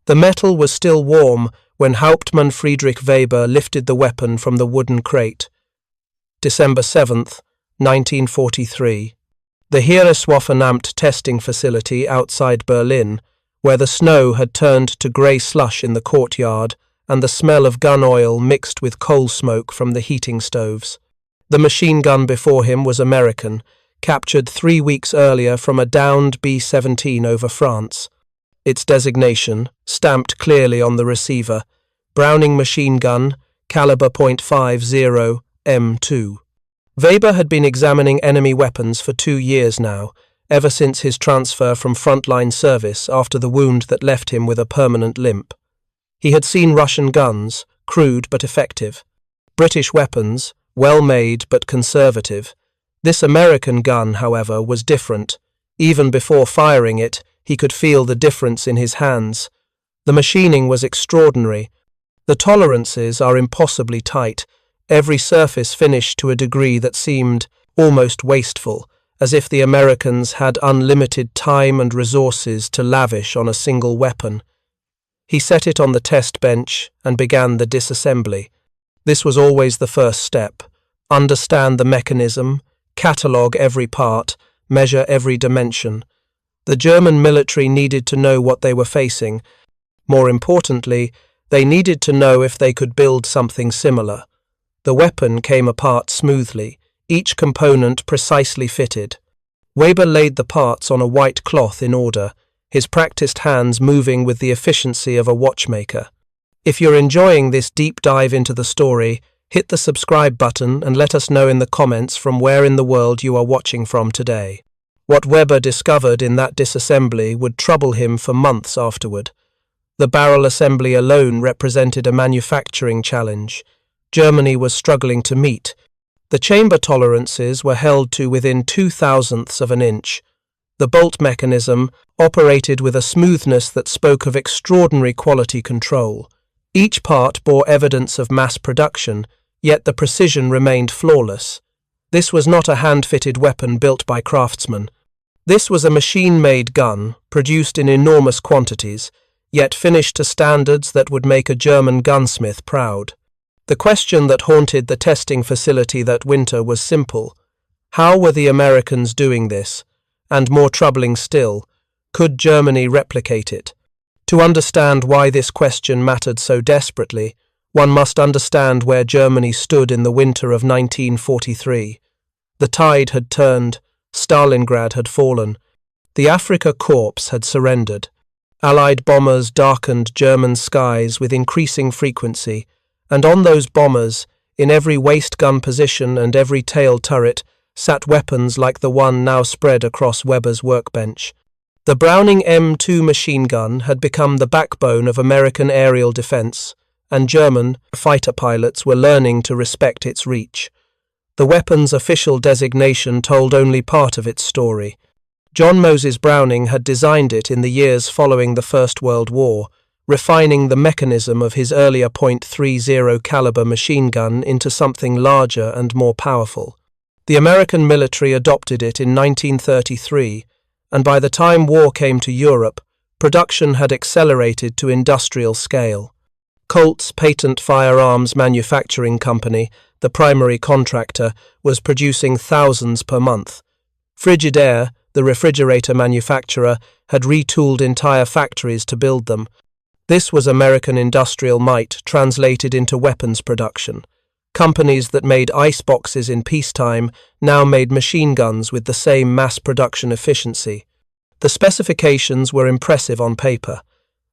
The metal was still warm when Hauptmann Friedrich Weber lifted the weapon from the wooden crate. December 7th, 1943. The Heereswaffenamt testing facility outside Berlin, where the snow had turned to grey slush in the courtyard and the smell of gun oil mixed with coal smoke from the heating stoves. The machine gun before him was American, captured 3 weeks earlier from a downed B-17 over France. Its designation, stamped clearly on the receiver, Browning machine gun, caliber .50 M2. Weber had been examining enemy weapons for 2 years now, ever since his transfer from frontline service after the wound that left him with a permanent limp. He had seen Russian guns, crude but effective. British weapons, well-made but conservative. This American gun, however, was different. Even before firing it, he could feel the difference in his hands. The machining was extraordinary. The tolerances are impossibly tight, every surface finished to a degree that seemed almost wasteful, as if the Americans had unlimited time and resources to lavish on a single weapon. He set it on the test bench and began the disassembly. This was always the first step. Understand the mechanism, catalogue every part, measure every dimension. The German military needed to know what they were facing. More importantly, they needed to know if they could build something similar. The weapon came apart smoothly, each component precisely fitted. Weber laid the parts on a white cloth in order, his practiced hands moving with the efficiency of a watchmaker. If you're enjoying this deep dive into the story, hit the subscribe button and let us know in the comments from where in the world you are watching from today. What Weber discovered in that disassembly would trouble him for months afterward. The barrel assembly alone represented a manufacturing challenge. Germany was struggling to meet. The chamber tolerances were held to within 0.002 of an inch. The bolt mechanism operated with a smoothness that spoke of extraordinary quality control. Each part bore evidence of mass production, yet the precision remained flawless. This was not a hand-fitted weapon built by craftsmen. This was a machine-made gun, produced in enormous quantities, yet finished to standards that would make a German gunsmith proud. The question that haunted the testing facility that winter was simple. How were the Americans doing this? And more troubling still, could Germany replicate it? To understand why this question mattered so desperately, one must understand where Germany stood in the winter of 1943. The tide had turned, Stalingrad had fallen. The Afrika Korps had surrendered. Allied bombers darkened German skies with increasing frequency, and on those bombers, in every waist gun position and every tail turret, sat weapons like the one now spread across Weber's workbench. The Browning M2 machine gun had become the backbone of American aerial defense, and German fighter pilots were learning to respect its reach. The weapon's official designation told only part of its story. John Moses Browning had designed it in the years following the First World War, refining the mechanism of his earlier .30 caliber machine gun into something larger and more powerful. The American military adopted it in 1933, and by the time war came to Europe, production had accelerated to industrial scale. Colt's Patent Firearms Manufacturing Company, the primary contractor, was producing thousands per month. Frigidaire, the refrigerator manufacturer, had retooled entire factories to build them. This was American industrial might translated into weapons production. Companies that made ice boxes in peacetime now made machine guns with the same mass production efficiency. The specifications were impressive on paper.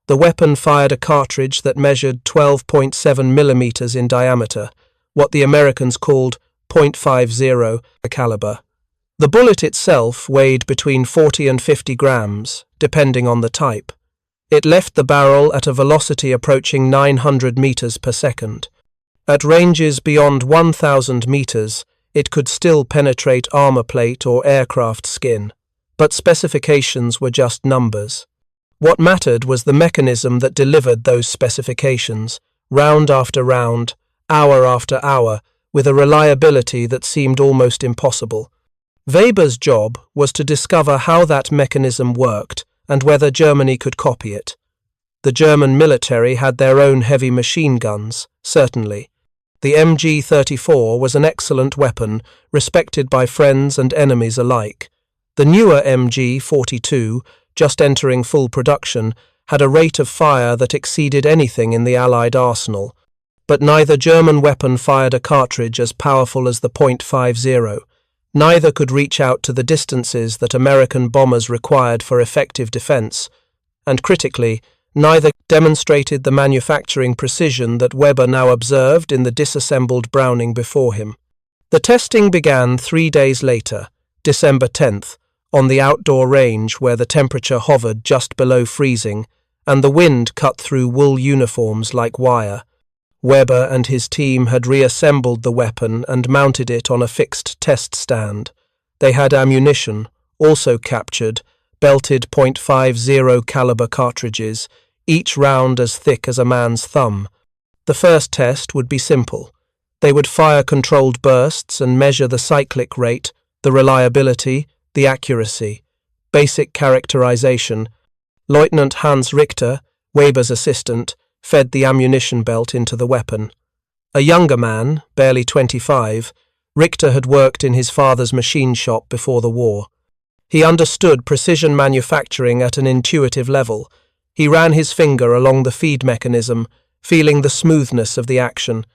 The weapon fired a cartridge that measured 12.7 millimeters in diameter, what the Americans called .50 caliber. The bullet itself weighed between 40 and 50 grams, depending on the type. It left the barrel at a velocity approaching 900 meters per second. At ranges beyond 1,000 meters, it could still penetrate armor plate or aircraft skin. But specifications were just numbers. What mattered was the mechanism that delivered those specifications, round after round, hour after hour, with a reliability that seemed almost impossible. Weber's job was to discover how that mechanism worked and whether Germany could copy it. The German military had their own heavy machine guns, certainly. The MG-34 was an excellent weapon, respected by friends and enemies alike. The newer MG-42, just entering full production, had a rate of fire that exceeded anything in the Allied arsenal. But neither German weapon fired a cartridge as powerful as the .50. Neither could reach out to the distances that American bombers required for effective defense. And critically, neither demonstrated the manufacturing precision that Weber now observed in the disassembled Browning before him. The testing began 3 days later, December 10th, on the outdoor range where the temperature hovered just below freezing and the wind cut through wool uniforms like wire. Weber and his team had reassembled the weapon and mounted it on a fixed test stand. They had ammunition, also captured, belted .50 caliber cartridges, each round as thick as a man's thumb. The first test would be simple. They would fire controlled bursts and measure the cyclic rate, the reliability, the accuracy. Basic characterization. Lieutenant Hans Richter, Weber's assistant, fed the ammunition belt into the weapon. A younger man, barely 25, Richter had worked in his father's machine shop before the war. He understood precision manufacturing at an intuitive level. He ran his finger along the feed mechanism, feeling the smoothness of the action.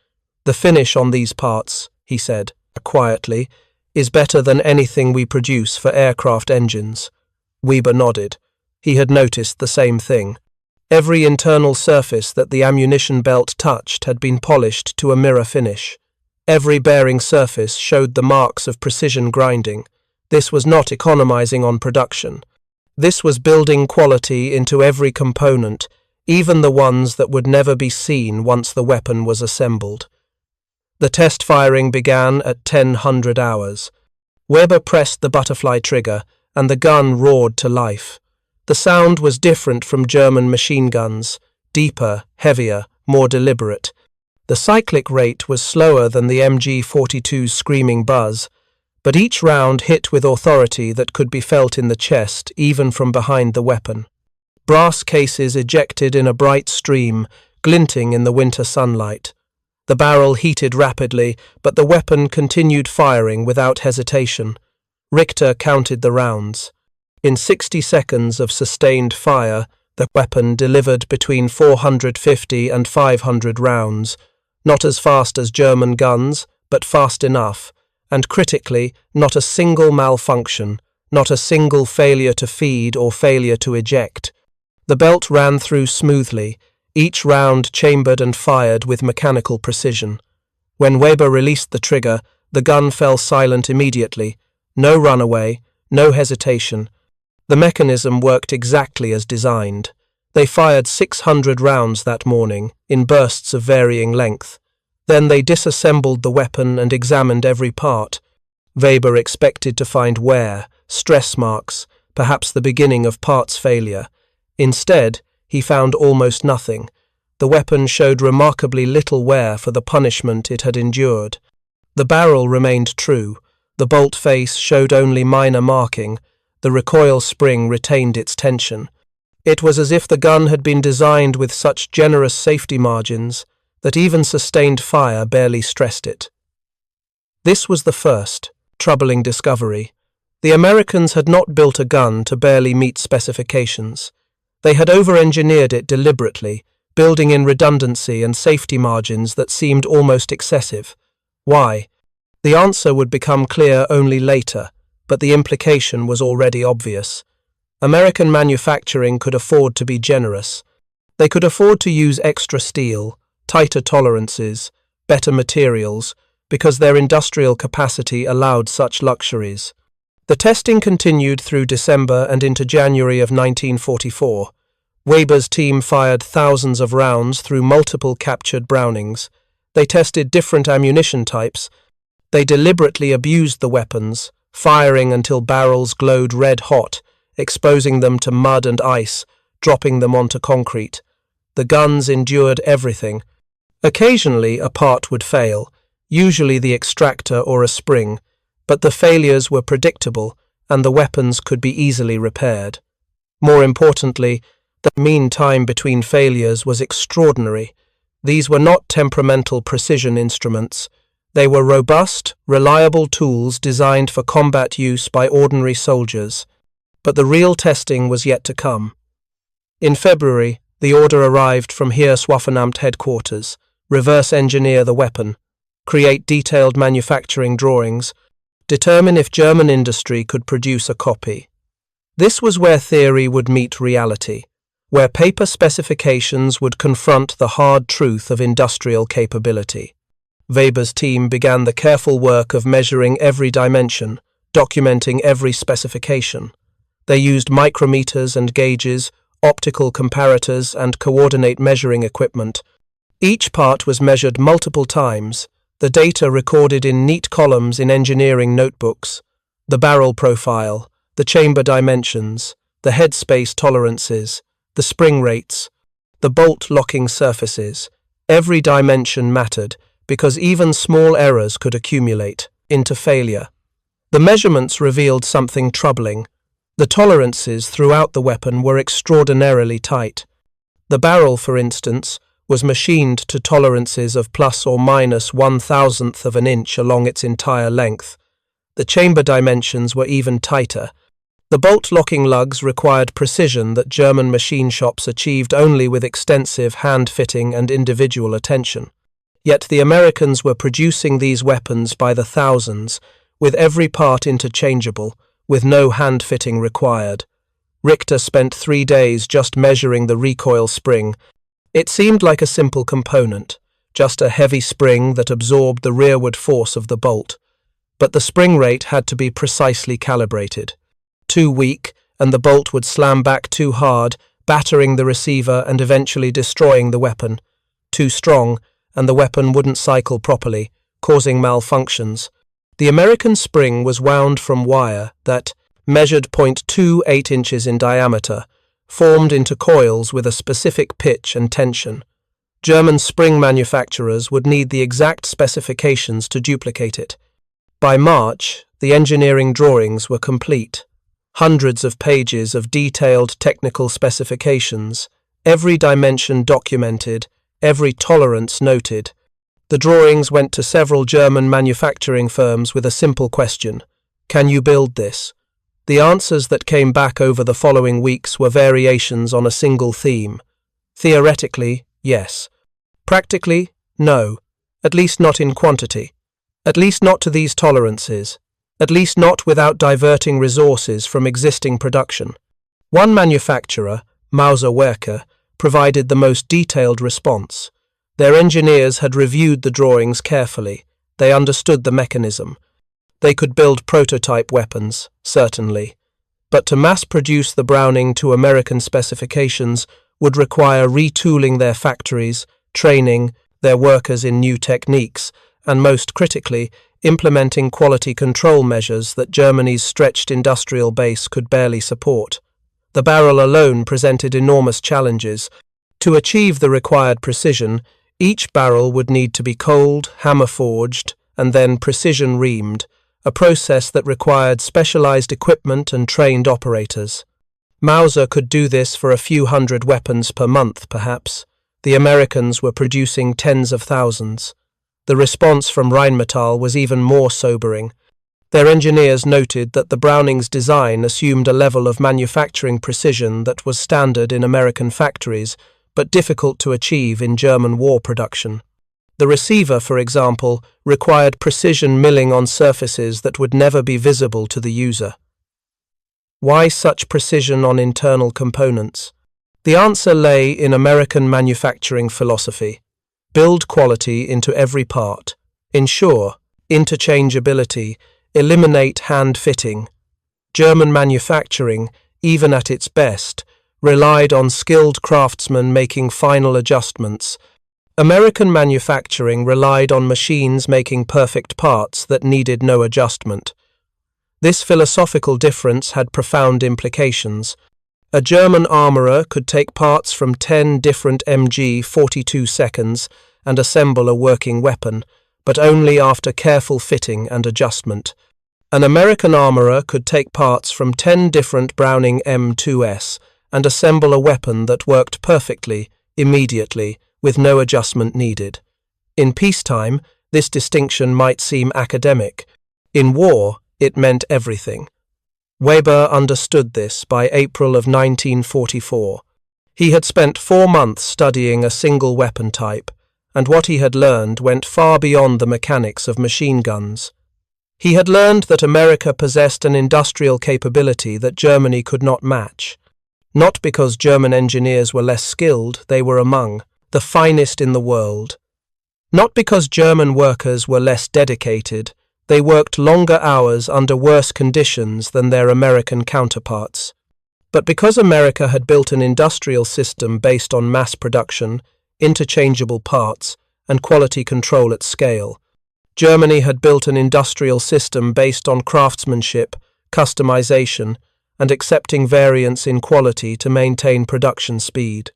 "The finish on these parts," he said, quietly, "is better than anything we produce for aircraft engines." Weber nodded. He had noticed the same thing. Every internal surface that the ammunition belt touched had been polished to a mirror finish. Every bearing surface showed the marks of precision grinding. This was not economizing on production. This was building quality into every component, even the ones that would never be seen once the weapon was assembled. The test firing began at 1000 hours. Weber pressed the butterfly trigger, and the gun roared to life. The sound was different from German machine guns, deeper, heavier, more deliberate. The cyclic rate was slower than the MG-42's screaming buzz, but each round hit with authority that could be felt in the chest, even from behind the weapon. Brass cases ejected in a bright stream, glinting in the winter sunlight. The barrel heated rapidly, but the weapon continued firing without hesitation. Richter counted the rounds. In 60 seconds of sustained fire, the weapon delivered between 450 and 500 rounds, not as fast as German guns, but fast enough, and critically, not a single malfunction, not a single failure to feed or failure to eject. The belt ran through smoothly, each round chambered and fired with mechanical precision. When Weber released the trigger, the gun fell silent immediately. No runaway, no hesitation. The mechanism worked exactly as designed. They fired 600 rounds that morning, in bursts of varying length. Then they disassembled the weapon and examined every part. Weber expected to find wear, stress marks, perhaps the beginning of parts failure. Instead, he found almost nothing. The weapon showed remarkably little wear for the punishment it had endured. The barrel remained true. The bolt face showed only minor marking. The recoil spring retained its tension. It was as if the gun had been designed with such generous safety margins that even sustained fire barely stressed it. This was the first, troubling discovery. The Americans had not built a gun to barely meet specifications. They had over-engineered it deliberately, building in redundancy and safety margins that seemed almost excessive. Why? The answer would become clear only later, but the implication was already obvious. American manufacturing could afford to be generous. They could afford to use extra steel, tighter tolerances, better materials, because their industrial capacity allowed such luxuries. The testing continued through December and into January of 1944. Weber's team fired thousands of rounds through multiple captured Brownings. They tested different ammunition types. They deliberately abused the weapons, firing until barrels glowed red-hot, exposing them to mud and ice, dropping them onto concrete. The guns endured everything. Occasionally a part would fail, usually the extractor or a spring, but the failures were predictable and the weapons could be easily repaired. More importantly, The mean time between failures was extraordinary. These were not temperamental precision instruments. They were robust, reliable tools designed for combat use by ordinary soldiers. But the real testing was yet to come. In February, the order arrived from Heereswaffenamt headquarters: reverse engineer the weapon, create detailed manufacturing drawings, determine if German industry could produce a copy. This was where theory would meet reality, where paper specifications would confront the hard truth of industrial capability. Weber's team began the careful work of measuring every dimension, documenting every specification. They used micrometers and gauges, optical comparators, and coordinate measuring equipment. Each part was measured multiple times, the data recorded in neat columns in engineering notebooks: the barrel profile, the chamber dimensions, the headspace tolerances, the spring rates, the bolt locking surfaces. Every dimension mattered, because even small errors could accumulate into failure. The measurements revealed something troubling. The tolerances throughout the weapon were extraordinarily tight. The barrel, for instance, was machined to tolerances of plus or minus 1/1000th of an inch along its entire length. The chamber dimensions were even tighter. The bolt-locking lugs required precision that German machine shops achieved only with extensive hand-fitting and individual attention. Yet the Americans were producing these weapons by the thousands, with every part interchangeable, with no hand-fitting required. Richter spent 3 days just measuring the recoil spring. It seemed like a simple component, just a heavy spring that absorbed the rearward force of the bolt. But the spring rate had to be precisely calibrated. Too weak, and the bolt would slam back too hard, battering the receiver and eventually destroying the weapon. Too strong, and the weapon wouldn't cycle properly, causing malfunctions. The American spring was wound from wire that, measured 0.28 inches in diameter, formed into coils with a specific pitch and tension. German spring manufacturers would need the exact specifications to duplicate it. By March, the engineering drawings were complete. Hundreds of pages of detailed technical specifications, every dimension documented, every tolerance noted. The drawings went to several German manufacturing firms with a simple question: can you build this? The answers that came back over the following weeks were variations on a single theme. Theoretically, yes. Practically, no. At least not in quantity. At least not to these tolerances. At least not without diverting resources from existing production. One manufacturer, Mauser Werke, provided the most detailed response. Their engineers had reviewed the drawings carefully. They understood the mechanism. They could build prototype weapons, certainly. But to mass-produce the Browning to American specifications would require retooling their factories, training their workers in new techniques, and most critically, implementing quality control measures that Germany's stretched industrial base could barely support. The barrel alone presented enormous challenges. To achieve the required precision, each barrel would need to be cold, hammer-forged, and then precision-reamed, a process that required specialized equipment and trained operators. Mauser could do this for a few hundred weapons per month, perhaps. The Americans were producing tens of thousands. The response from Rheinmetall was even more sobering. Their engineers noted that the Browning's design assumed a level of manufacturing precision that was standard in American factories, but difficult to achieve in German war production. The receiver, for example, required precision milling on surfaces that would never be visible to the user. Why such precision on internal components? The answer lay in American manufacturing philosophy. Build quality into every part. Ensure interchangeability. Eliminate hand-fitting. German manufacturing, even at its best, relied on skilled craftsmen making final adjustments. American manufacturing relied on machines making perfect parts that needed no adjustment. This philosophical difference had profound implications. A German armourer could take parts from 10 different MG-42 seconds and assemble a working weapon, but only after careful fitting and adjustment. An American armourer could take parts from 10 different Browning M2S and assemble a weapon that worked perfectly, immediately, with no adjustment needed. In peacetime, this distinction might seem academic. In war, it meant everything. Weber understood this by April of 1944. He had spent 4 months studying a single weapon type, and what he had learned went far beyond the mechanics of machine guns. He had learned that America possessed an industrial capability that Germany could not match. Not because German engineers were less skilled, they were among the finest in the world. Not because German workers were less dedicated, they worked longer hours under worse conditions than their American counterparts. But because America had built an industrial system based on mass production, interchangeable parts, and quality control at scale, Germany had built an industrial system based on craftsmanship, customization, and accepting variance in quality to maintain production speed.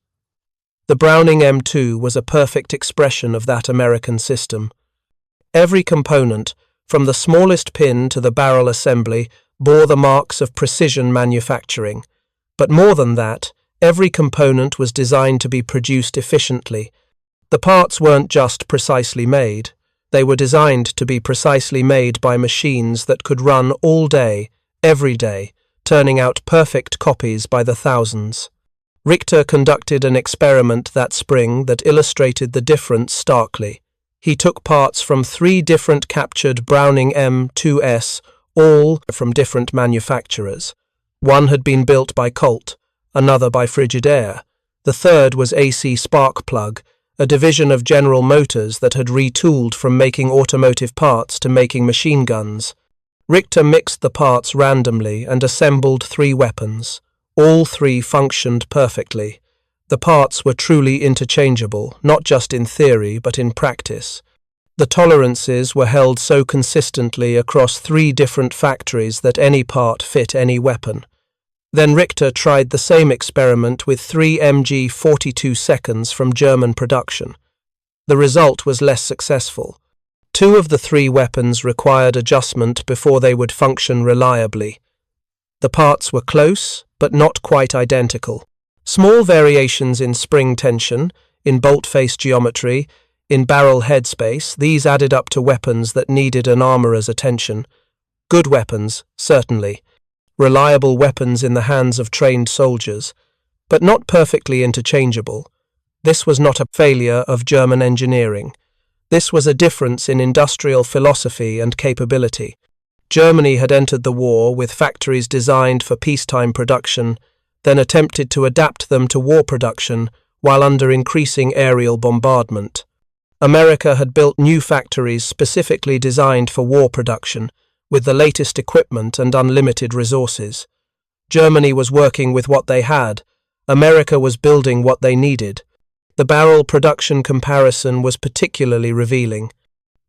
The Browning M2 was a perfect expression of that American system. Every component, from the smallest pin to the barrel assembly, bore the marks of precision manufacturing. But more than that, every component was designed to be produced efficiently. The parts weren't just precisely made. They were designed to be precisely made by machines that could run all day, every day, turning out perfect copies by the thousands. Richter conducted an experiment that spring that illustrated the difference starkly. He took parts from 3 different captured Browning M2s, all from different manufacturers. One had been built by Colt, another by Frigidaire. The third was AC Sparkplug, a division of General Motors that had retooled from making automotive parts to making machine guns. Richter mixed the parts randomly and assembled 3 weapons. All 3 functioned perfectly. The parts were truly interchangeable, not just in theory but in practice. The tolerances were held so consistently across 3 different factories that any part fit any weapon. Then Richter tried the same experiment with 3 MG131 from German production. The result was less successful. 2 of the 3 weapons required adjustment before they would function reliably. The parts were close, but not quite identical. Small variations in spring tension, in bolt face geometry, in barrel headspace, these added up to weapons that needed an armorer's attention. Good weapons, certainly. Reliable weapons in the hands of trained soldiers, but not perfectly interchangeable. This was not a failure of German engineering. This was a difference in industrial philosophy and capability. Germany had entered the war with factories designed for peacetime production, then attempted to adapt them to war production while under increasing aerial bombardment. America had built new factories specifically designed for war production, with the latest equipment and unlimited resources. Germany was working with what they had. America was building what they needed. The barrel production comparison was particularly revealing.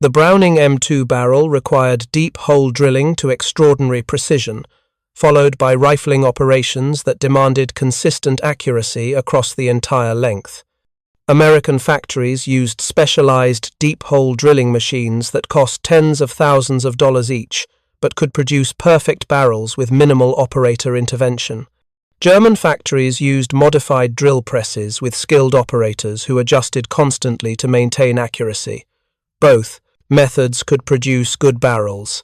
The Browning M2 barrel required deep hole drilling to extraordinary precision, followed by rifling operations that demanded consistent accuracy across the entire length. American factories used specialized deep hole drilling machines that cost tens of thousands of dollars each, but could produce perfect barrels with minimal operator intervention. German factories used modified drill presses with skilled operators who adjusted constantly to maintain accuracy. Both methods could produce good barrels,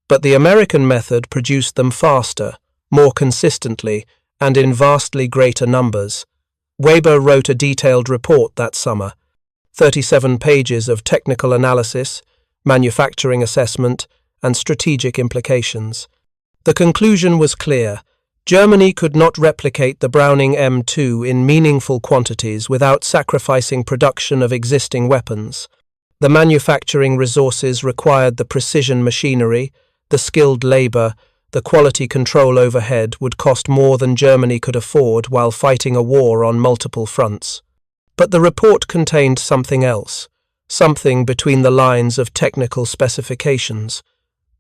but the American method produced them faster, more consistently, and in vastly greater numbers. Weber wrote a detailed report that summer, 37 pages of technical analysis, manufacturing assessment, and strategic implications. The conclusion was clear. Germany could not replicate the Browning M2 in meaningful quantities without sacrificing production of existing weapons. The manufacturing resources required the precision machinery, the skilled labor, the quality control overhead would cost more than Germany could afford while fighting a war on multiple fronts. But the report contained something else, something between the lines of technical specifications.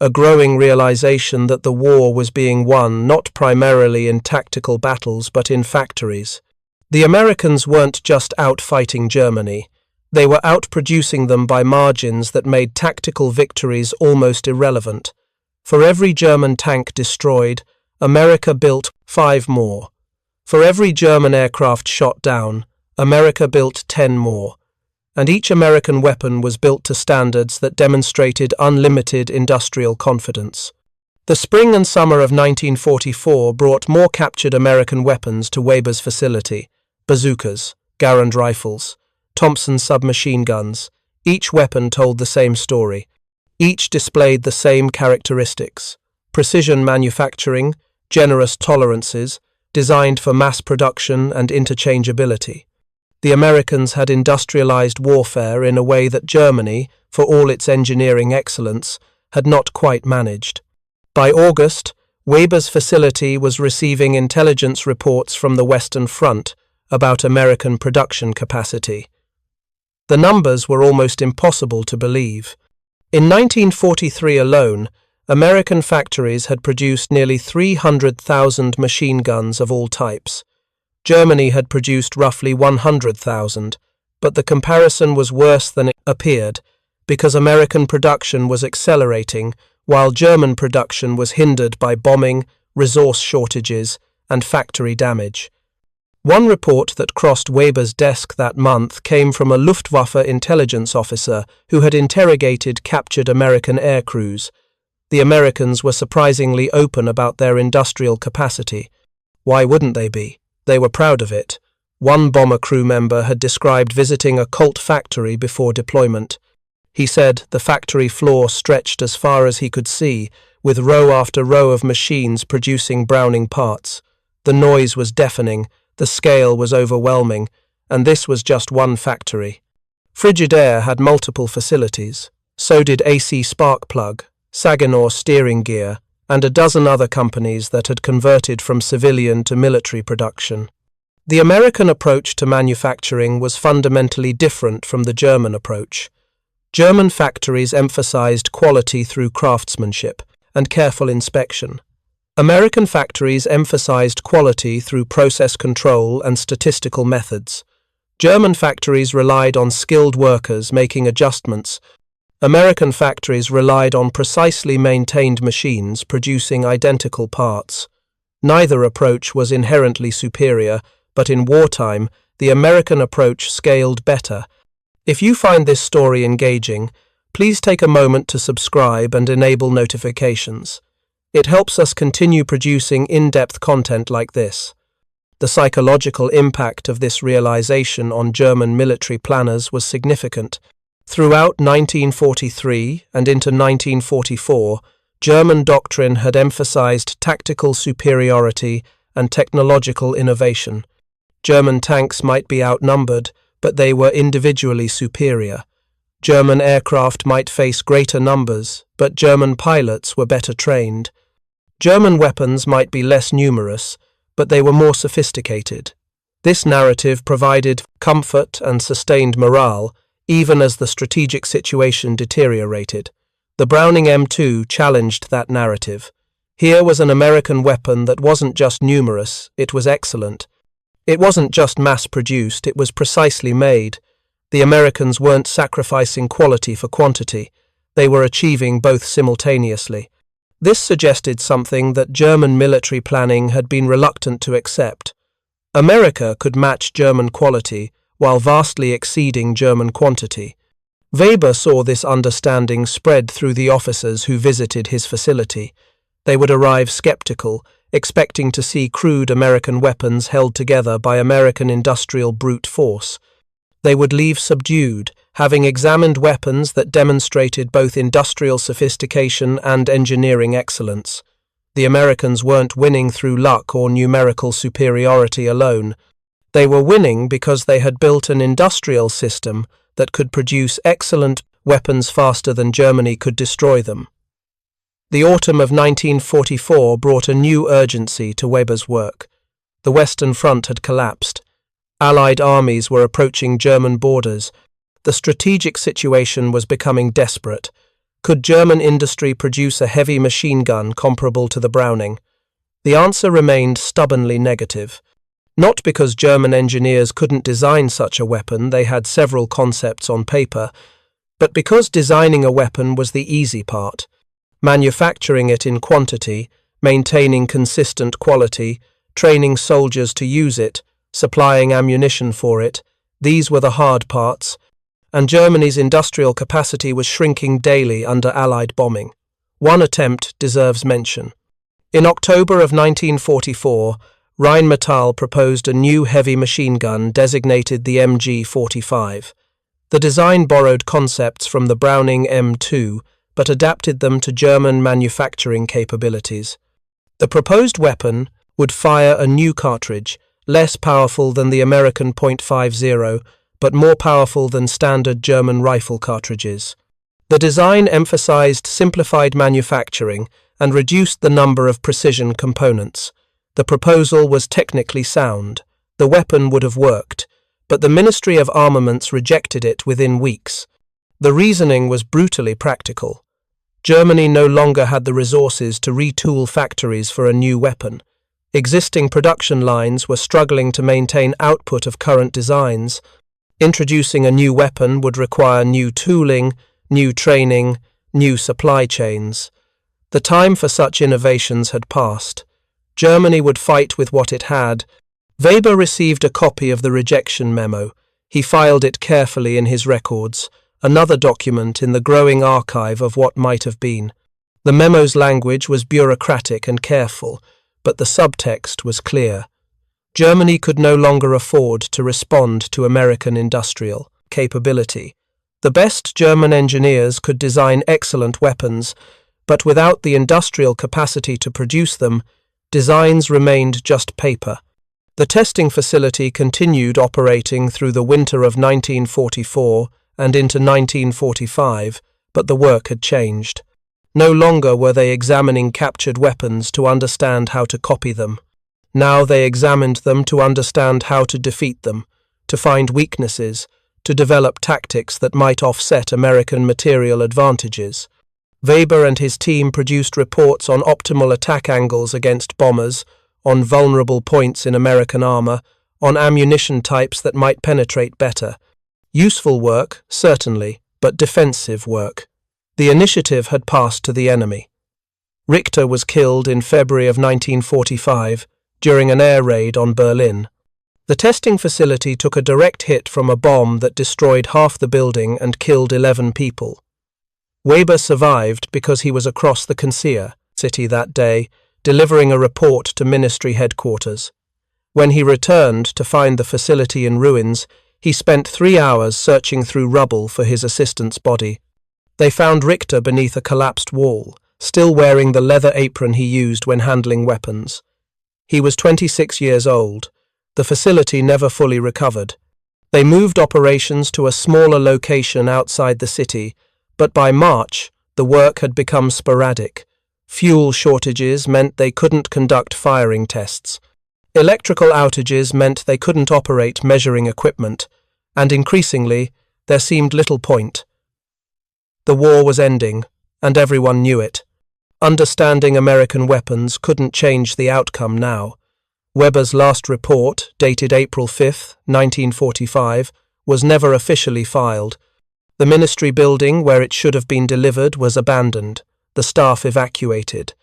A growing realization that the war was being won not primarily in tactical battles but in factories. The Americans weren't just out-fighting Germany. They were outproducing them by margins that made tactical victories almost irrelevant. For every German tank destroyed, America built 5 more. For every German aircraft shot down, America built 10 more, and each American weapon was built to standards that demonstrated unlimited industrial confidence. The spring and summer of 1944 brought more captured American weapons to Weber's facility: bazookas, Garand rifles, Thompson submachine guns. Each weapon told the same story. Each displayed the same characteristics: precision manufacturing, generous tolerances, designed for mass production and interchangeability. The Americans had industrialized warfare in a way that Germany, for all its engineering excellence, had not quite managed. By August, Weber's facility was receiving intelligence reports from the Western Front about American production capacity. The numbers were almost impossible to believe. In 1943 alone, American factories had produced nearly 300,000 machine guns of all types. Germany had produced roughly 100,000, but the comparison was worse than it appeared, because American production was accelerating while German production was hindered by bombing, resource shortages, and factory damage. One report that crossed Weber's desk that month came from a Luftwaffe intelligence officer who had interrogated captured American air crews. The Americans were surprisingly open about their industrial capacity. Why wouldn't they be? They were proud of it. One bomber crew member had described visiting a Colt factory before deployment. He said the factory floor stretched as far as he could see, with row after row of machines producing Browning parts. The noise was deafening, the scale was overwhelming, and this was just one factory. Frigidaire had multiple facilities. So did AC Sparkplug, Saginaw Steering Gear, and a dozen other companies that had converted from civilian to military production. The American approach to manufacturing was fundamentally different from the German approach. German factories emphasized quality through craftsmanship and careful inspection. American factories emphasized quality through process control and statistical methods. German factories relied on skilled workers making adjustments. American factories relied on precisely maintained machines producing identical parts. Neither approach was inherently superior, but in wartime, the American approach scaled better. If you find this story engaging, please take a moment to subscribe and enable notifications. It helps us continue producing in-depth content like this. The psychological impact of this realization on German military planners was significant. Throughout 1943 and into 1944, German doctrine had emphasized tactical superiority and technological innovation. German tanks might be outnumbered, but they were individually superior. German aircraft might face greater numbers, but German pilots were better trained. German weapons might be less numerous, but they were more sophisticated. This narrative provided comfort and sustained morale, even as the strategic situation deteriorated. The Browning M2 challenged that narrative. Here was an American weapon that wasn't just numerous, it was excellent. It wasn't just mass-produced, it was precisely made. The Americans weren't sacrificing quality for quantity. They were achieving both simultaneously. This suggested something that German military planning had been reluctant to accept. America could match German quality while vastly exceeding German quantity. Weber saw this understanding spread through the officers who visited his facility. They would arrive skeptical, expecting to see crude American weapons held together by American industrial brute force. They would leave subdued, having examined weapons that demonstrated both industrial sophistication and engineering excellence. The Americans weren't winning through luck or numerical superiority alone. They were winning because they had built an industrial system that could produce excellent weapons faster than Germany could destroy them. The autumn of 1944 brought a new urgency to Weber's work. The Western Front had collapsed. Allied armies were approaching German borders. The strategic situation was becoming desperate. Could German industry produce a heavy machine gun comparable to the Browning? The answer remained stubbornly negative. Not because German engineers couldn't design such a weapon, they had several concepts on paper, but because designing a weapon was the easy part. Manufacturing it in quantity, maintaining consistent quality, training soldiers to use it, supplying ammunition for it. These were the hard parts, and Germany's industrial capacity was shrinking daily under Allied bombing. One attempt deserves mention. In October of 1944, Rheinmetall proposed a new heavy machine gun designated the MG145. The design borrowed concepts from the Browning M2, but adapted them to German manufacturing capabilities. The proposed weapon would fire a new cartridge, less powerful than the American .50, but more powerful than standard German rifle cartridges. The design emphasized simplified manufacturing and reduced the number of precision components. The proposal was technically sound. The weapon would have worked, but the Ministry of Armaments rejected it within weeks. The reasoning was brutally practical. Germany no longer had the resources to retool factories for a new weapon. Existing production lines were struggling to maintain output of current designs. Introducing a new weapon would require new tooling, new training, new supply chains. The time for such innovations had passed. Germany would fight with what it had. Weber received a copy of the rejection memo. He filed it carefully in his records, another document in the growing archive of what might have been. The memo's language was bureaucratic and careful, but the subtext was clear. Germany could no longer afford to respond to American industrial capability. The best German engineers could design excellent weapons, but without the industrial capacity to produce them, designs remained just paper. The testing facility continued operating through the winter of 1944 and into 1945, but the work had changed. No longer were they examining captured weapons to understand how to copy them. Now they examined them to understand how to defeat them, to find weaknesses, to develop tactics that might offset American material advantages. Weber and his team produced reports on optimal attack angles against bombers, on vulnerable points in American armor, on ammunition types that might penetrate better. Useful work, certainly, but defensive work. The initiative had passed to the enemy. Richter was killed in February of 1945 during an air raid on Berlin. The testing facility took a direct hit from a bomb that destroyed half the building and killed 11 people. Weber survived because he was across the Kanzlei city that day, delivering a report to ministry headquarters. When he returned to find the facility in ruins, he spent 3 hours searching through rubble for his assistant's body. They found Richter beneath a collapsed wall, still wearing the leather apron he used when handling weapons. He was 26 years old. The facility never fully recovered. They moved operations to a smaller location outside the city, but by March, the work had become sporadic. Fuel shortages meant they couldn't conduct firing tests. Electrical outages meant they couldn't operate measuring equipment, and increasingly, there seemed little point. The war was ending, and everyone knew it. Understanding American weapons couldn't change the outcome now. Weber's last report, dated April 5, 1945, was never officially filed. The ministry building where it should have been delivered was abandoned, the staff evacuated.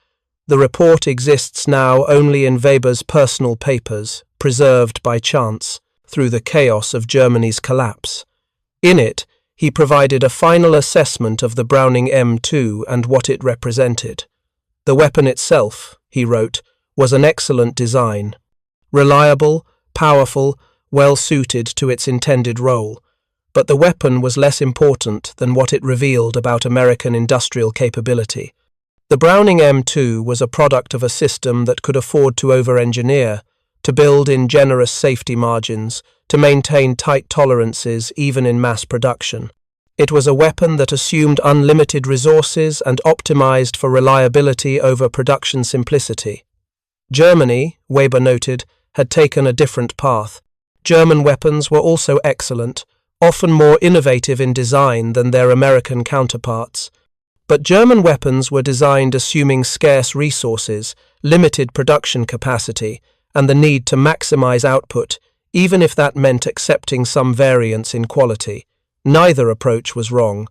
The report exists now only in Weber's personal papers, preserved by chance, through the chaos of Germany's collapse. In it, he provided a final assessment of the Browning M2 and what it represented. The weapon itself, he wrote, was an excellent design. Reliable, powerful, well suited to its intended role. But the weapon was less important than what it revealed about American industrial capability. The Browning M2 was a product of a system that could afford to over-engineer, to build in generous safety margins, to maintain tight tolerances even in mass production. It was a weapon that assumed unlimited resources and optimized for reliability over production simplicity. Germany, Weber noted, had taken a different path. German weapons were also excellent, often more innovative in design than their American counterparts. But German weapons were designed assuming scarce resources, limited production capacity, and the need to maximize output, even if that meant accepting some variance in quality. Neither approach was wrong.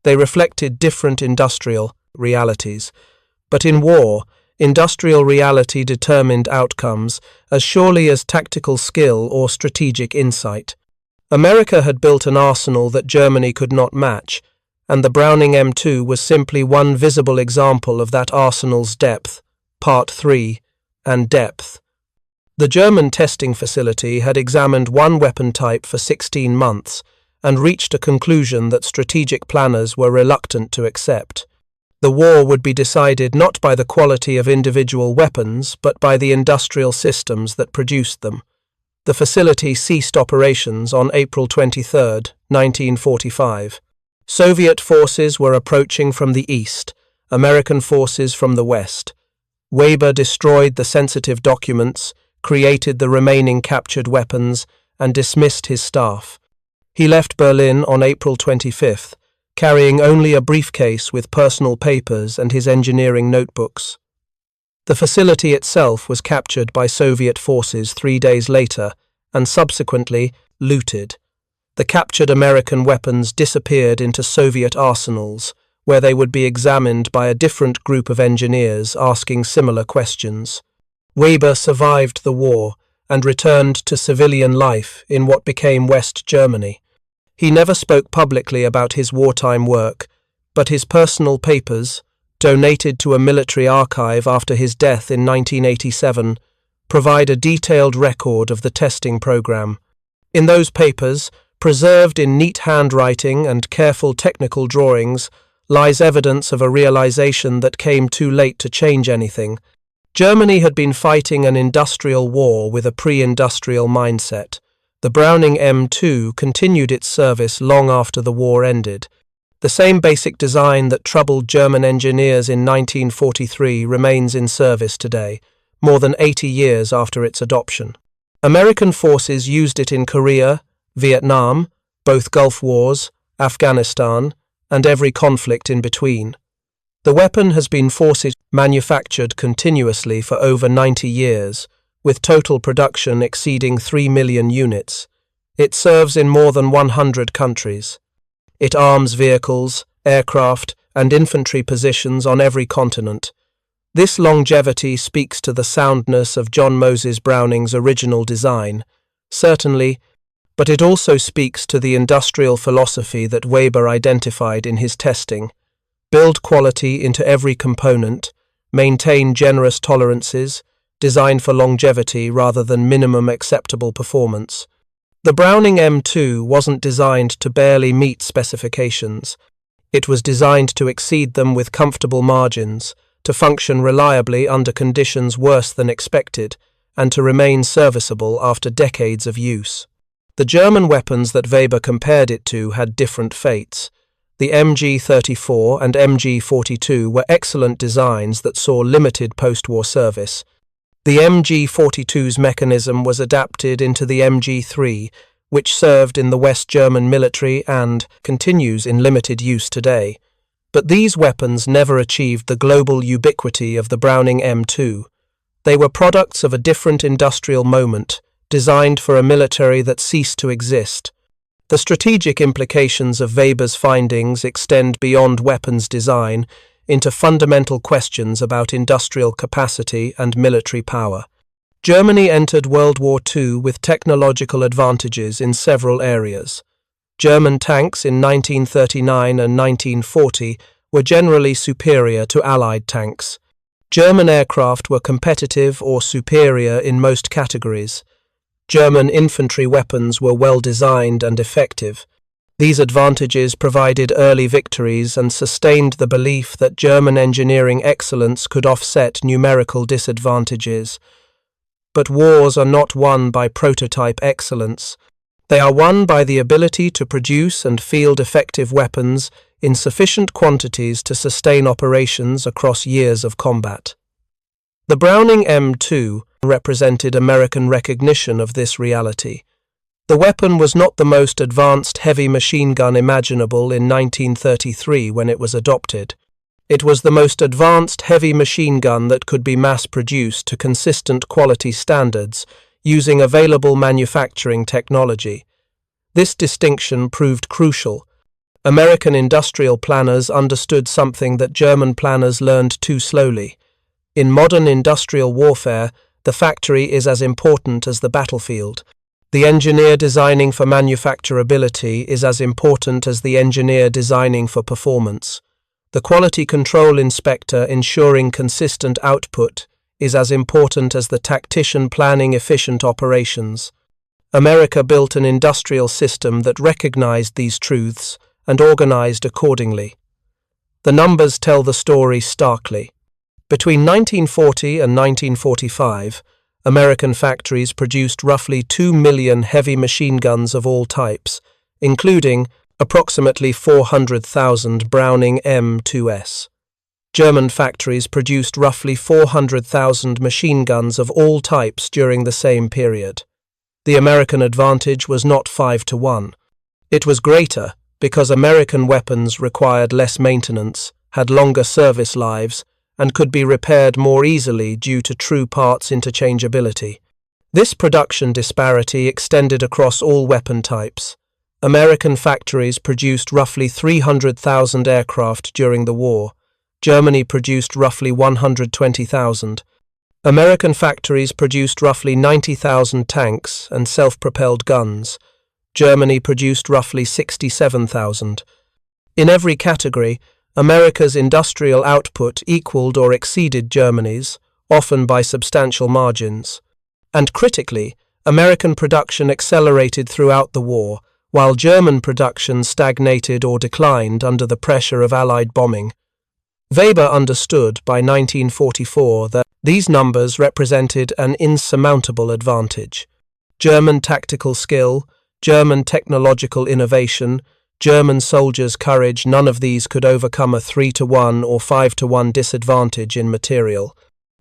They reflected different industrial realities. But in war, Industrial reality determined outcomes as surely as tactical skill or strategic insight. America had built an arsenal that Germany could not match, and the Browning M2 was simply one visible example of that arsenal's depth. Part 3. And depth. The German testing facility had examined one weapon type for 16 months and reached a conclusion that strategic planners were reluctant to accept. The war would be decided not by the quality of individual weapons, but by the industrial systems that produced them. The facility ceased operations on April 23, 1945. Soviet forces were approaching from the east, American forces from the west. Weber destroyed the sensitive documents, created the remaining captured weapons, and dismissed his staff. He left Berlin on April 25th, carrying only a briefcase with personal papers and his engineering notebooks. The facility itself was captured by Soviet forces 3 days later and subsequently looted. The captured American weapons disappeared into Soviet arsenals, where they would be examined by a different group of engineers asking similar questions. Weber survived the war and returned to civilian life in what became West Germany. He never spoke publicly about his wartime work, but his personal papers, donated to a military archive after his death in 1987, provide a detailed record of the testing program. In those papers, preserved in neat handwriting and careful technical drawings, lies evidence of a realization that came too late to change anything. Germany had been fighting an industrial war with a pre-industrial mindset. The Browning M2 continued its service long after the war ended. The same basic design that troubled German engineers in 1943 remains in service today, more than 80 years after its adoption. American forces used it in Korea, Vietnam, both Gulf Wars, Afghanistan, and every conflict in between. The weapon has been manufactured continuously for over 90 years, with total production exceeding 3 million units. It serves in more than 100 countries. It arms vehicles, aircraft, and infantry positions on every continent. This longevity speaks to the soundness of John Moses Browning's original design, certainly, but it also speaks to the industrial philosophy that Weber identified in his testing. Build quality into every component, maintain generous tolerances, design for longevity rather than minimum acceptable performance. The Browning M2 wasn't designed to barely meet specifications. It was designed to exceed them with comfortable margins, to function reliably under conditions worse than expected, and to remain serviceable after decades of use. The German weapons that Weber compared it to had different fates. The MG34 and MG42 were excellent designs that saw limited post-war service. The MG42's mechanism was adapted into the MG3, which served in the West German military and continues in limited use today. But these weapons never achieved the global ubiquity of the Browning M2. They were products of a different industrial moment, designed for a military that ceased to exist. The strategic implications of Weber's findings extend beyond weapons design into fundamental questions about industrial capacity and military power. Germany entered World War II with technological advantages in several areas. German tanks in 1939 and 1940 were generally superior to Allied tanks. German aircraft were competitive or superior in most categories. German infantry weapons were well designed and effective. These advantages provided early victories and sustained the belief that German engineering excellence could offset numerical disadvantages. But wars are not won by prototype excellence. They are won by the ability to produce and field effective weapons in sufficient quantities to sustain operations across years of combat. The Browning M2 represented American recognition of this reality. The weapon was not the most advanced heavy machine gun imaginable in 1933 when it was adopted. It was the most advanced heavy machine gun that could be mass-produced to consistent quality standards using available manufacturing technology. This distinction proved crucial. American industrial planners understood something that German planners learned too slowly. In modern industrial warfare, the factory is as important as the battlefield. The engineer designing for manufacturability is as important as the engineer designing for performance. The quality control inspector ensuring consistent output is as important as the tactician planning efficient operations. America built an industrial system that recognized these truths and organized accordingly. The numbers tell the story starkly. Between 1940 and 1945, American factories produced roughly 2 million heavy machine guns of all types, including approximately 400,000 Browning M2s. German factories produced roughly 400,000 machine guns of all types during the same period. The American advantage was not 5-1. It was greater because American weapons required less maintenance, had longer service lives, and could be repaired more easily due to true parts interchangeability. This production disparity extended across all weapon types. American factories produced roughly 300,000 aircraft during the war. Germany produced roughly 120,000. American factories produced roughly 90,000 tanks and self-propelled guns. Germany produced roughly 67,000. In every category, America's industrial output equaled or exceeded Germany's, often by substantial margins. And critically, American production accelerated throughout the war, while German production stagnated or declined under the pressure of Allied bombing. Weber understood by 1944 that these numbers represented an insurmountable advantage. German tactical skill, German technological innovation, German soldiers' courage, none of these could overcome a 3-1 or 5-1 disadvantage in material.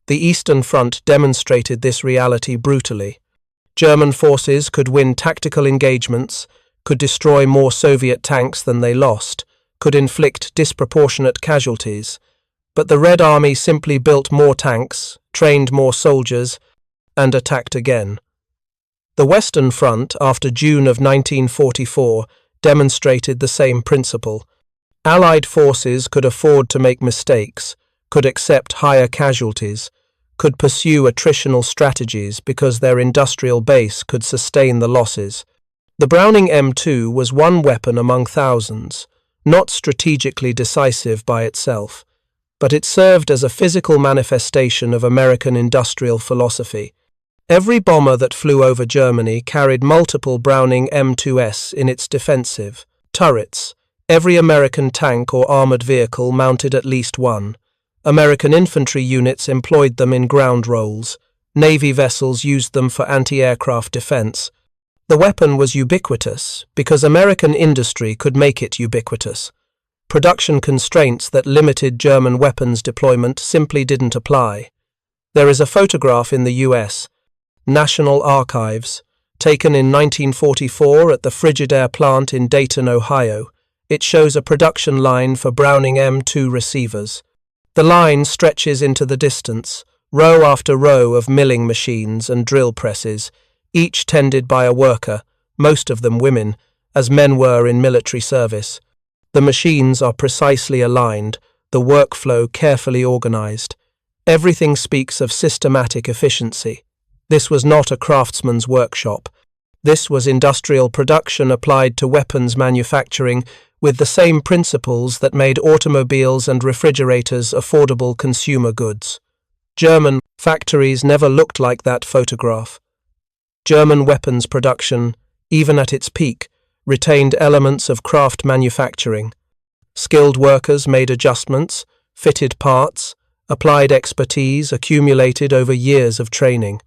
The Eastern Front demonstrated this reality brutally. German forces could win tactical engagements, could destroy more Soviet tanks than they lost, could inflict disproportionate casualties, but the Red Army simply built more tanks, trained more soldiers, and attacked again. The Western Front, after June of 1944, demonstrated the same principle. Allied forces could afford to make mistakes, could accept higher casualties, could pursue attritional strategies because their industrial base could sustain the losses. The Browning M2 was one weapon among thousands, not strategically decisive by itself, but it served as a physical manifestation of American industrial philosophy. Every bomber that flew over Germany carried multiple Browning M2s in its defensive turrets. Every American tank or armored vehicle mounted at least one. American infantry units employed them in ground roles. Navy vessels used them for anti-aircraft defense. The weapon was ubiquitous because American industry could make it ubiquitous. Production constraints that limited German weapons deployment simply didn't apply. There is a photograph in the US, National Archives, taken in 1944 at the Frigidaire plant in Dayton, Ohio. It shows a production line for Browning M2 receivers. The line stretches into the distance, row after row of milling machines and drill presses, each tended by a worker, most of them women, as men were in military service. The machines are precisely aligned, the workflow carefully organized. Everything speaks of systematic efficiency. This was not a craftsman's workshop. This was industrial production applied to weapons manufacturing with the same principles that made automobiles and refrigerators affordable consumer goods. German factories never looked like that photograph. German weapons production, even at its peak, retained elements of craft manufacturing. Skilled workers made adjustments, fitted parts, applied expertise accumulated over years of training.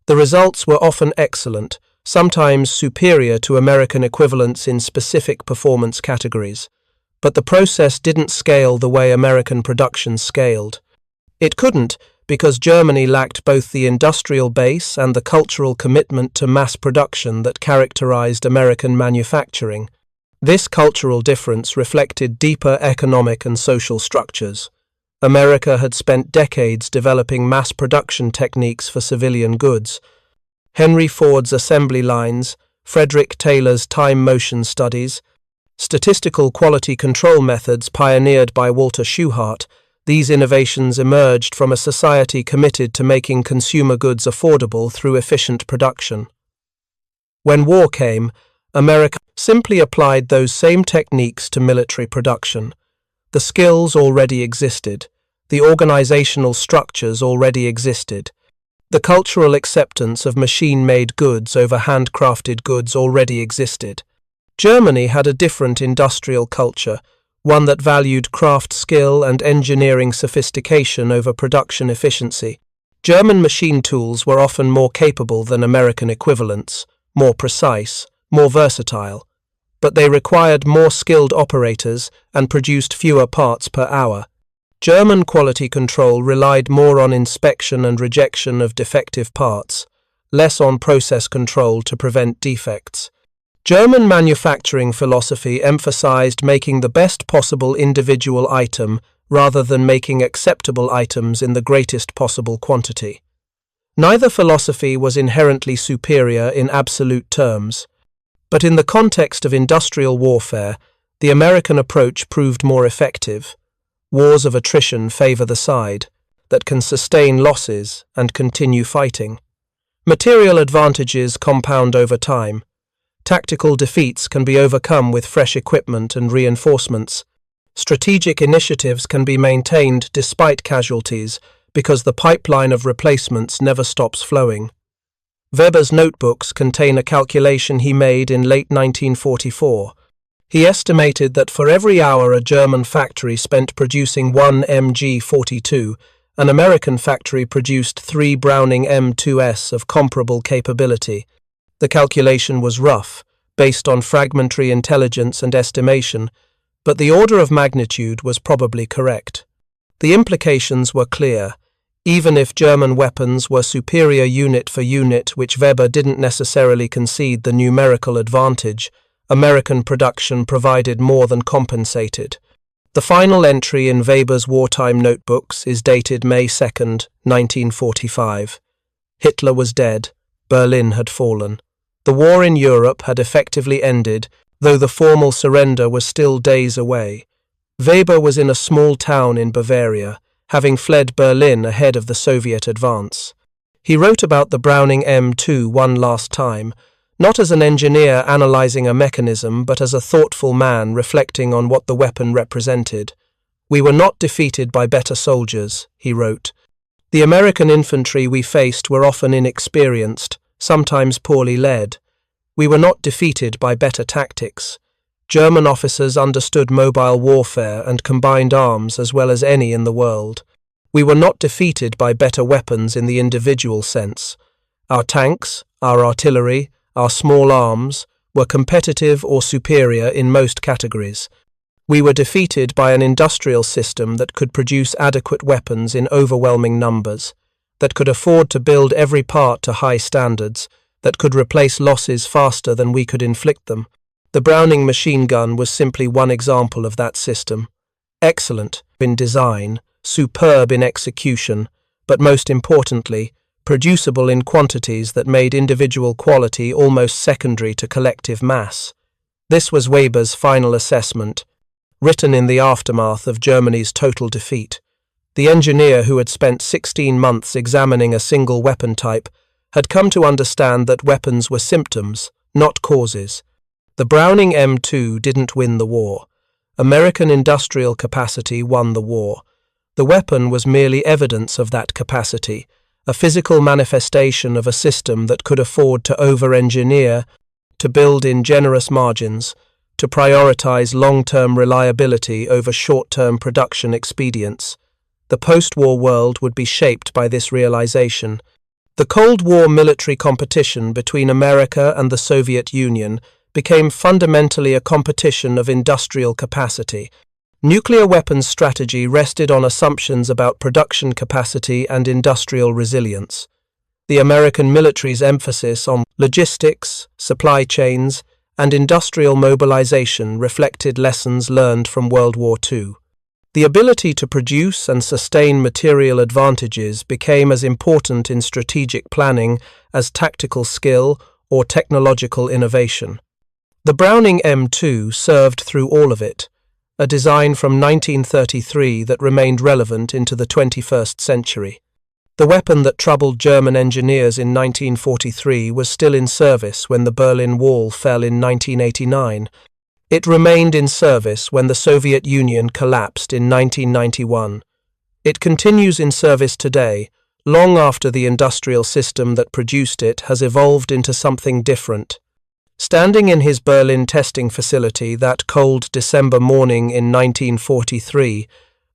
The results were often excellent, sometimes superior to American equivalents in specific performance categories. But the process didn't scale the way American production scaled. It couldn't because Germany lacked both the industrial base and the cultural commitment to mass production that characterized American manufacturing. This cultural difference reflected deeper economic and social structures. America had spent decades developing mass production techniques for civilian goods. Henry Ford's assembly lines, Frederick Taylor's time-motion studies, statistical quality control methods pioneered by Walter Shewhart, These innovations emerged from a society committed to making consumer goods affordable through efficient production. When war came, America simply applied those same techniques to military production. The skills already existed. The organizational structures already existed. The cultural acceptance of machine-made goods over handcrafted goods already existed. Germany had a different industrial culture, one that valued craft skill and engineering sophistication over production efficiency. German machine tools were often more capable than American equivalents, more precise, more versatile, but they required more skilled operators and produced fewer parts per hour. German quality control relied more on inspection and rejection of defective parts, less on process control to prevent defects. German manufacturing philosophy emphasized making the best possible individual item rather than making acceptable items in the greatest possible quantity. Neither philosophy was inherently superior in absolute terms, but in the context of industrial warfare, the American approach proved more effective. Wars of attrition favor the side that can sustain losses and continue fighting. Material advantages compound over time. Tactical defeats can be overcome with fresh equipment and reinforcements. Strategic initiatives can be maintained despite casualties because the pipeline of replacements never stops flowing. Weber's notebooks contain a calculation he made in late 1944. He estimated that for every hour a German factory spent producing one MG42, an American factory produced 3 Browning M2s of comparable capability. The calculation was rough, based on fragmentary intelligence and estimation, but the order of magnitude was probably correct. The implications were clear. Even if German weapons were superior unit for unit, which Weber didn't necessarily concede the numerical advantage, American production provided more than compensated. The final entry in Weber's wartime notebooks is dated May 2, 1945. Hitler was dead. Berlin had fallen. The war in Europe had effectively ended, though the formal surrender was still days away. Weber was in a small town in Bavaria, having fled Berlin ahead of the Soviet advance. He wrote about the Browning M2 one last time, not as an engineer analyzing a mechanism, but as a thoughtful man reflecting on what the weapon represented. "We were not defeated by better soldiers," he wrote. "The American infantry we faced were often inexperienced, sometimes poorly led. We were not defeated by better tactics. German officers understood mobile warfare and combined arms as well as any in the world. We were not defeated by better weapons in the individual sense. Our tanks, our artillery, our small arms were competitive or superior in most categories. We were defeated by an industrial system that could produce adequate weapons in overwhelming numbers, that could afford to build every part to high standards, that could replace losses faster than we could inflict them. The Browning machine gun was simply one example of that system. Excellent in design, superb in execution, but most importantly, producible in quantities that made individual quality almost secondary to collective mass. This was Weber's final assessment, written in the aftermath of Germany's total defeat. The engineer who had spent 16 months examining a single weapon type had come to understand that weapons were symptoms, not causes. The Browning M2 didn't win the war. American industrial capacity won the war. The weapon was merely evidence of that capacity, a physical manifestation of a system that could afford to over-engineer, to build in generous margins, to prioritize long-term reliability over short-term production expedients. The post-war world would be shaped by this realization. The Cold War military competition between America and the Soviet Union became fundamentally a competition of industrial capacity. Nuclear weapons strategy rested on assumptions about production capacity and industrial resilience. The American military's emphasis on logistics, supply chains, and industrial mobilization reflected lessons learned from World War II. The ability to produce and sustain material advantages became as important in strategic planning as tactical skill or technological innovation. The Browning M2 served through all of it. a design from 1933 that remained relevant into the 21st century. The weapon that troubled German engineers in 1943 was still in service when the Berlin Wall fell in 1989. It remained in service when the Soviet Union collapsed in 1991. It continues in service today, long after the industrial system that produced it has evolved into something different. Standing in his Berlin testing facility that cold December morning in 1943,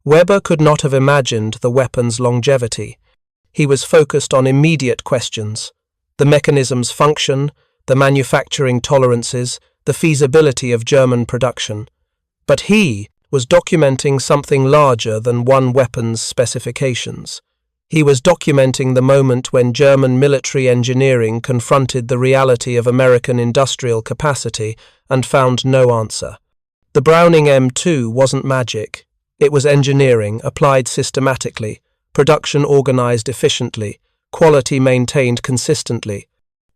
Weber could not have imagined the weapon's longevity. He was focused on immediate questions: the mechanism's function, the manufacturing tolerances, the feasibility of German production. But he was documenting something larger than one weapon's specifications. He was documenting the moment when German military engineering confronted the reality of American industrial capacity and found no answer. The Browning M2 wasn't magic. It was engineering applied systematically, production organized efficiently, quality maintained consistently.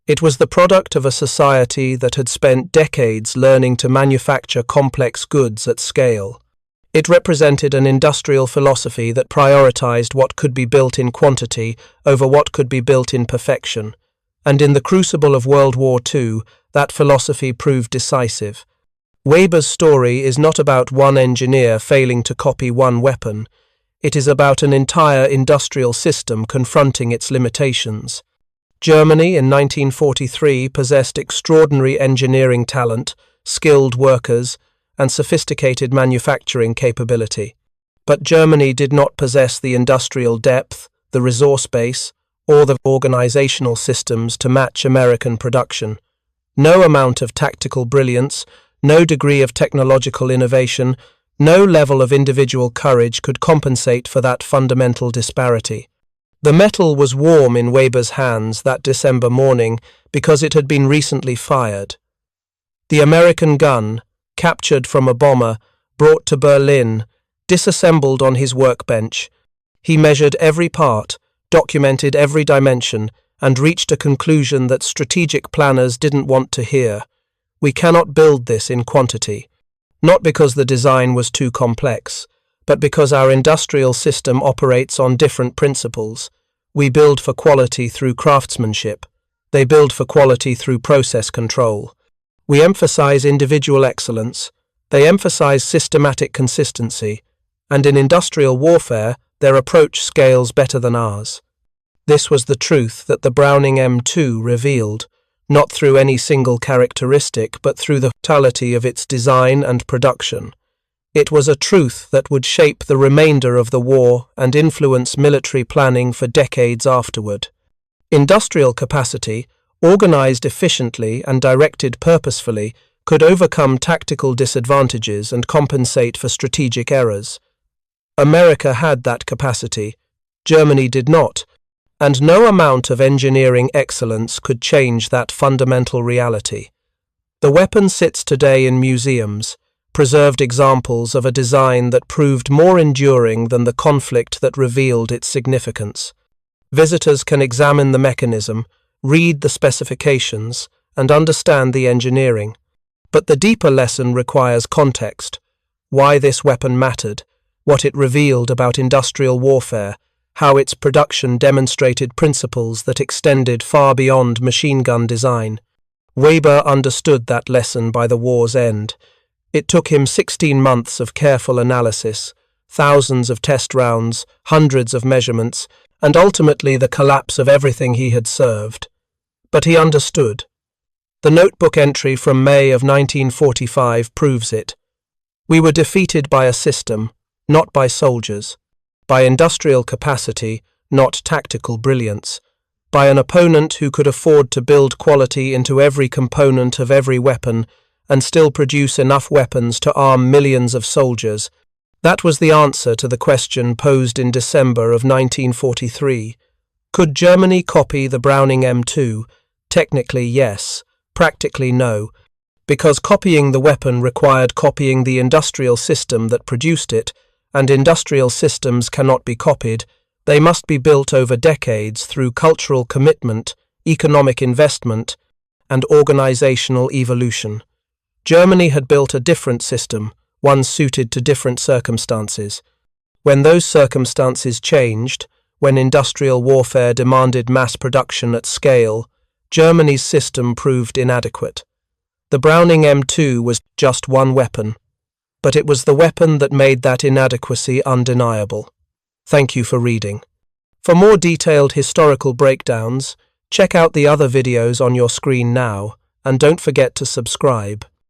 It was the product of a society that had spent decades learning to manufacture complex goods at scale. It represented an industrial philosophy that prioritized what could be built in quantity over what could be built in perfection. And in the crucible of World War II, that philosophy proved decisive. Weber's story is not about one engineer failing to copy one weapon. It is about an entire industrial system confronting its limitations. Germany in 1943 possessed extraordinary engineering talent, skilled workers, and sophisticated manufacturing capability. But Germany did not possess the industrial depth, the resource base, or the organizational systems to match American production. No amount of tactical brilliance, no degree of technological innovation, no level of individual courage could compensate for that fundamental disparity. The metal was warm in Weber's hands that December morning because it had been recently fired. The American gun, captured from a bomber, brought to Berlin, disassembled on his workbench. He measured every part, documented every dimension, and reached a conclusion that strategic planners didn't want to hear. We cannot build this in quantity. Not because the design was too complex, but because our industrial system operates on different principles. We build for quality through craftsmanship. They build for quality through process control. We emphasize individual excellence. They emphasize systematic consistency. And in industrial warfare, their approach scales better than ours. This was the truth that the Browning M2 revealed, not through any single characteristic, but through the totality of its design and production. It was a truth that would shape the remainder of the war and influence military planning for decades afterward. Industrial capacity, organized efficiently and directed purposefully, could overcome tactical disadvantages and compensate for strategic errors. America had that capacity. Germany did not, and no amount of engineering excellence could change that fundamental reality. The weapon sits today in museums, preserved examples of a design that proved more enduring than the conflict that revealed its significance. Visitors can examine the mechanism, read the specifications, and understand the engineering. But the deeper lesson requires context: why this weapon mattered, what it revealed about industrial warfare, how its production demonstrated principles that extended far beyond machine gun design. Weber understood that lesson by the war's end. It took him 16 months of careful analysis, thousands of test rounds, hundreds of measurements, and ultimately the collapse of everything he had served. But he understood. The notebook entry from May of 1945 proves it. We were defeated by a system, not by soldiers, by industrial capacity, not tactical brilliance, by an opponent who could afford to build quality into every component of every weapon and still produce enough weapons to arm millions of soldiers. That was the answer to the question posed in December of 1943. Could Germany copy the Browning M2? Technically, yes. Practically, no. Because copying the weapon required copying the industrial system that produced it, and industrial systems cannot be copied. They must be built over decades through cultural commitment, economic investment, and organizational evolution. Germany had built a different system, one suited to different circumstances. When those circumstances changed, when industrial warfare demanded mass production at scale, Germany's system proved inadequate. The Browning M2 was just one weapon, but it was the weapon that made that inadequacy undeniable. Thank you for reading. For more detailed historical breakdowns, check out the other videos on your screen now, and don't forget to subscribe.